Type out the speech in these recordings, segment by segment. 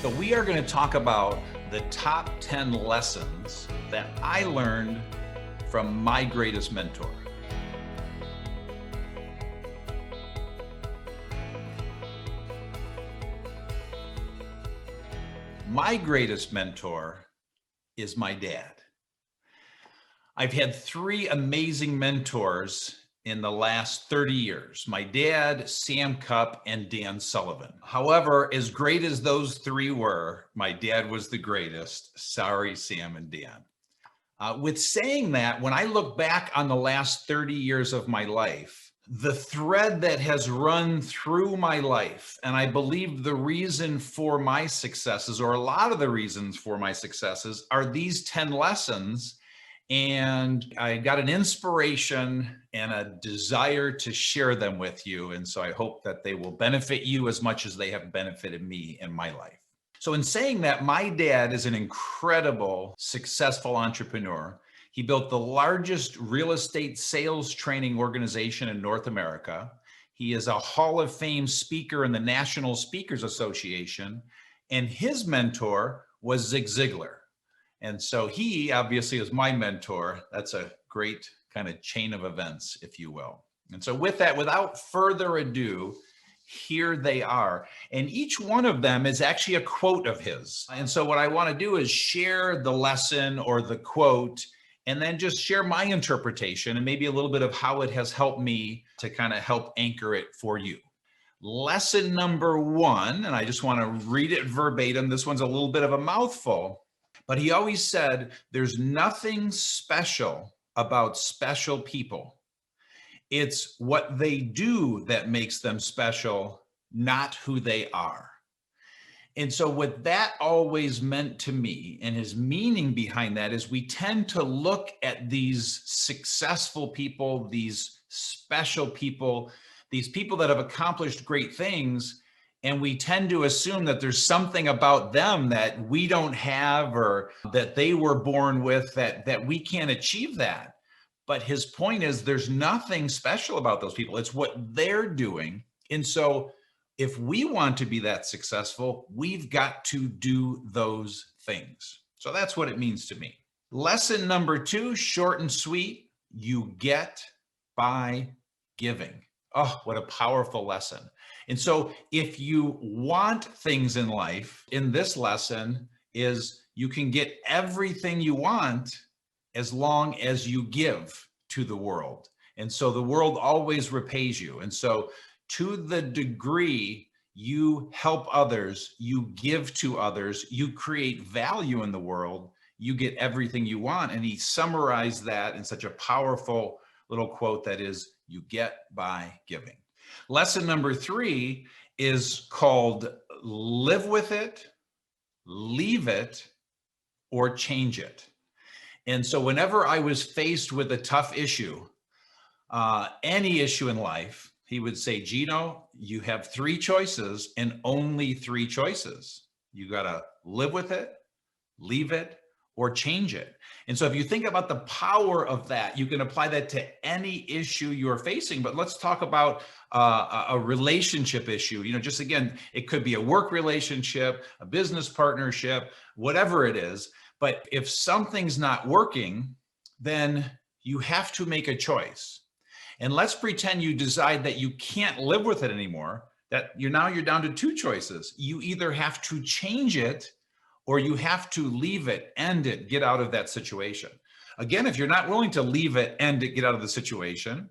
So we are going to talk about the top 10 lessons that I learned from my greatest mentor. My greatest mentor is my dad. I've had three amazing mentors in the last 30 years, my dad, Sam Cupp, and Dan Sullivan. However, as great as those three were, my dad was the greatest. Sorry, Sam and Dan. With saying that, when I look back on the last 30 years of my life, the thread that has run through my life, and I believe the reason for my successes, or a lot of the reasons for my successes, are these 10 lessons. And I got an inspiration and a desire to share them with you. And so I hope that they will benefit you as much as they have benefited me in my life. So in saying that, my dad is an incredible, successful entrepreneur. He built the largest real estate sales training organization in North America. He is a Hall of Fame speaker in the National Speakers Association. And his mentor was Zig Ziglar. And so he obviously is my mentor. That's a great kind of chain of events, if you will. And so with that, without further ado, here they are. And each one of them is actually a quote of his. And so what I want to do is share the lesson or the quote, and then just share my interpretation and maybe a little bit of how it has helped me to kind of help anchor it for you. Lesson number one, and I just want to read it verbatim. This one's a little bit of a mouthful. But he always said, there's nothing special about special people. It's what they do that makes them special, not who they are. And so what that always meant to me, and his meaning behind that, is we tend to look at these successful people, these special people, these people that have accomplished great things, and we tend to assume that there's something about them that we don't have, or that they were born with, that we can't achieve that. But his point is, there's nothing special about those people. It's what they're doing. And so if we want to be that successful, we've got to do those things. So that's what it means to me. Lesson number two, short and sweet: you get by giving. Oh, what a powerful lesson. And so if you want things in life, in this lesson is you can get everything you want as long as you give to the world. And so the world always repays you. And so to the degree you help others, you give to others, you create value in the world, you get everything you want. And he summarized that in such a powerful little quote that is, you get by giving. Lesson number three is called live with it, leave it, or change it. And so whenever I was faced with a tough issue, any issue in life, he would say, Gino, you have three choices and only three choices. You got to live with it, leave it, or change it. And so if you think about the power of that, you can apply that to any issue you're facing. But let's talk about a relationship issue. Just again, it could be a work relationship, a business partnership, whatever it is. But if something's not working, then you have to make a choice. And let's pretend you decide that you can't live with it anymore, that you're down to two choices. You either have to change it, or you have to leave it, end it, get out of that situation. Again, if you're not willing to leave it, end it, get out of the situation,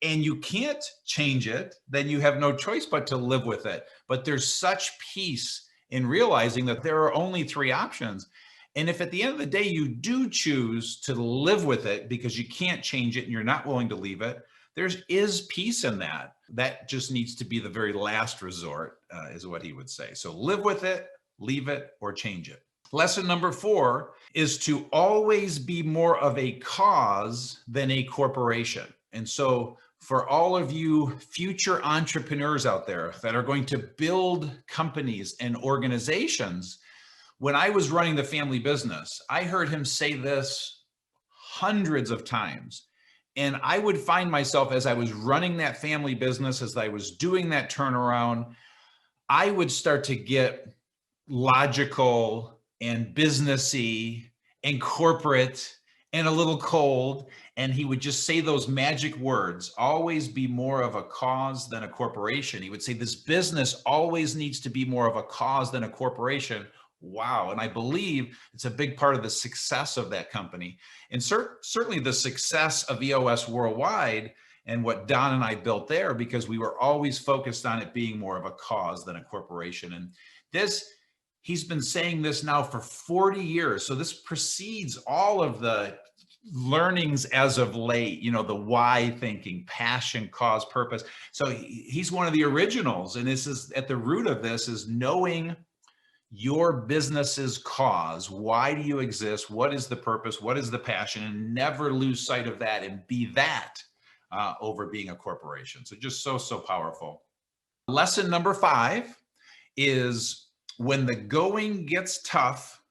and you can't change it, then you have no choice but to live with it. But there's such peace in realizing that there are only three options. And if at the end of the day, you do choose to live with it because you can't change it and you're not willing to leave it, there is peace in that. That just needs to be the very last resort, is what he would say. So live with it, leave it, or change it. Lesson number four is to always be more of a cause than a corporation. And so for all of you future entrepreneurs out there that are going to build companies and organizations, when I was running the family business, I heard him say this hundreds of times. And I would find myself, as I was running that family business, as I was doing that turnaround, I would start to get logical and businessy and corporate and a little cold. And he would just say those magic words, always be more of a cause than a corporation. He would say, this business always needs to be more of a cause than a corporation. Wow. And I believe it's a big part of the success of that company. And certainly the success of EOS Worldwide and what Don and I built there, because we were always focused on it being more of a cause than a corporation. And he's been saying this now for 40 years. So this precedes all of the learnings as of late, the why thinking, passion, cause, purpose. So he's one of the originals. And this is at the root of this is knowing your business's cause. Why do you exist? What is the purpose? What is the passion? And never lose sight of that and be that over being a corporation. So just so powerful. Lesson number 5 is when the going gets tough,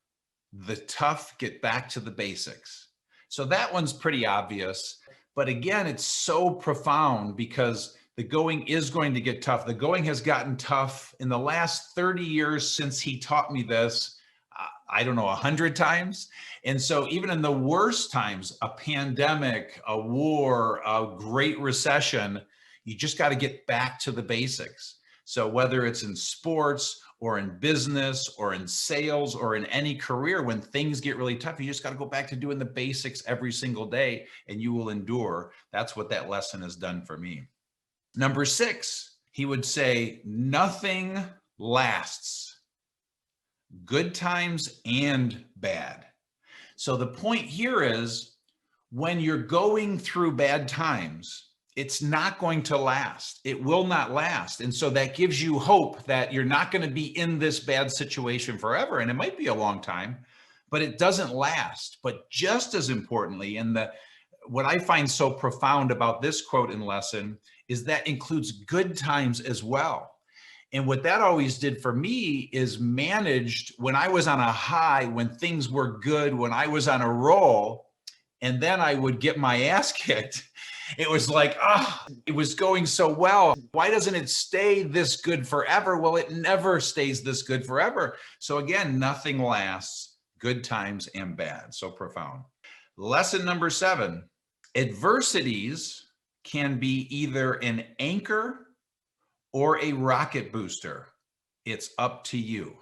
the tough get back to the basics. So that one's pretty obvious, but again, it's so profound because the going is going to get tough. The going has gotten tough in the last 30 years since he taught me this, I don't know, 100 times. And so even in the worst times, a pandemic, a war, a great recession, you just got to get back to the basics. So whether it's in sports or in business or in sales or in any career, when things get really tough, you just got to go back to doing the basics every single day and you will endure. That's what that lesson has done for me. Number 6, he would say, nothing lasts, good times and bad. So the point here is when you're going through bad times, it's not going to last. It will not last. And so that gives you hope that you're not going to be in this bad situation forever. And it might be a long time, but it doesn't last. But just as importantly, what I find so profound about this quote and lesson is that includes good times as well. And what that always did for me is managed when I was on a high, when things were good, when I was on a roll, and then I would get my ass kicked. It was like, it was going so well. Why doesn't it stay this good forever? Well, it never stays this good forever. So again, nothing lasts, good times and bad. So profound. Lesson number 7, adversities can be either an anchor or a rocket booster. It's up to you.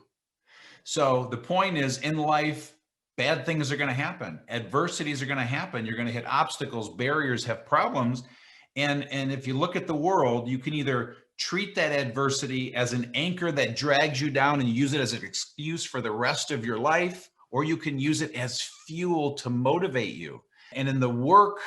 So the point is, in life, bad things are going to happen. Adversities are going to happen. You're going to hit obstacles, barriers, have problems. And if you look at the world, you can either treat that adversity as an anchor that drags you down and use it as an excuse for the rest of your life, or you can use it as fuel to motivate you. And in the work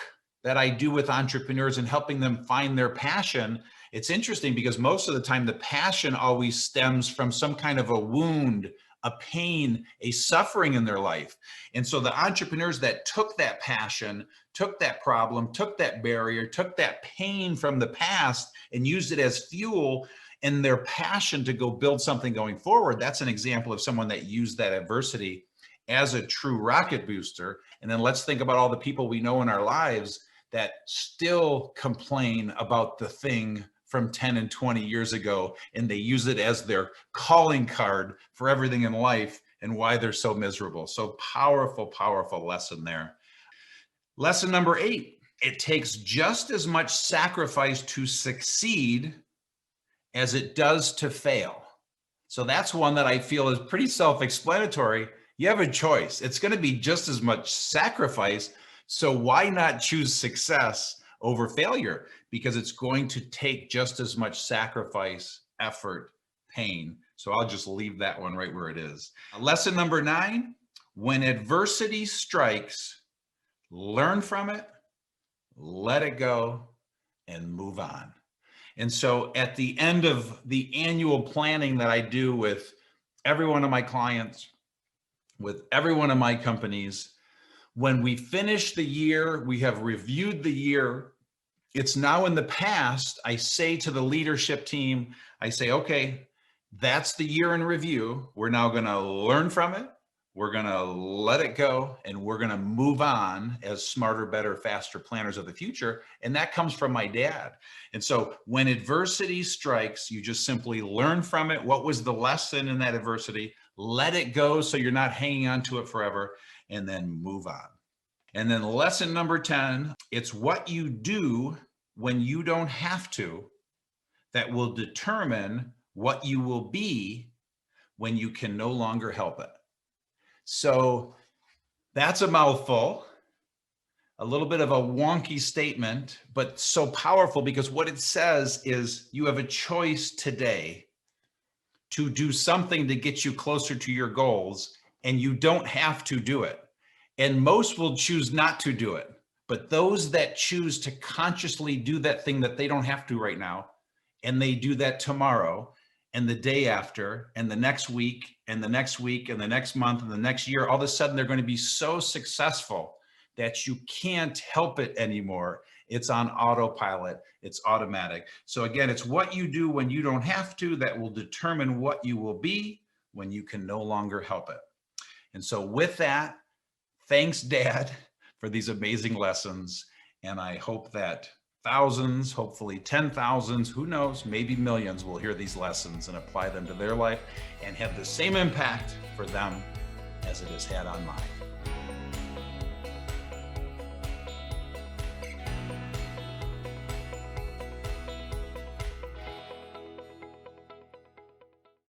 that I do with entrepreneurs and helping them find their passion, it's interesting because most of the time the passion always stems from some kind of a wound, a pain, a suffering in their life. And so the entrepreneurs that took that passion, took that problem, took that barrier, took that pain from the past and used it as fuel and their passion to go build something going forward, that's an example of someone that used that adversity as a true rocket booster. And then let's think about all the people we know in our lives that still complain about the thing from 10 and 20 years ago, and they use it as their calling card for everything in life and why they're so miserable. So powerful, powerful lesson there. Lesson number 8, it takes just as much sacrifice to succeed as it does to fail. So that's one that I feel is pretty self-explanatory. You have a choice. It's going to be just as much sacrifice. So why not choose success over failure? Because it's going to take just as much sacrifice, effort, pain. So I'll just leave that one right where it is. Lesson number 9, when adversity strikes, learn from it, let it go, and move on. And so at the end of the annual planning that I do with every one of my clients, with every one of my companies, when we finish the year, we have reviewed the year. It's now in the past. I say to the leadership team, I say, okay, that's the year in review. We're now going to learn from it. we're going to let it go, and we're going to move on as smarter, better, faster planners of the future. And that comes from my dad. And so when adversity strikes, you just simply learn from it. What was the lesson in that adversity? Let it go so you're not hanging on to it forever, and then move on. And then lesson number 10, it's what you do when you don't have to that will determine what you will be when you can no longer help it. So that's a mouthful, a little bit of a wonky statement, but so powerful, because what it says is you have a choice today to do something to get you closer to your goals, and you don't have to do it. And most will choose not to do it. But those that choose to consciously do that thing that they don't have to right now, and they do that tomorrow, and the day after, and the next week, and the next week, and the next month, and the next year, all of a sudden they're going to be so successful that you can't help it anymore. It's on autopilot. It's automatic. So again, it's what you do when you don't have to that will determine what you will be when you can no longer help it. And so with that, thanks, Dad, for these amazing lessons. And I hope that thousands, hopefully 10,000s, who knows, maybe millions will hear these lessons and apply them to their life and have the same impact for them as it has had on mine.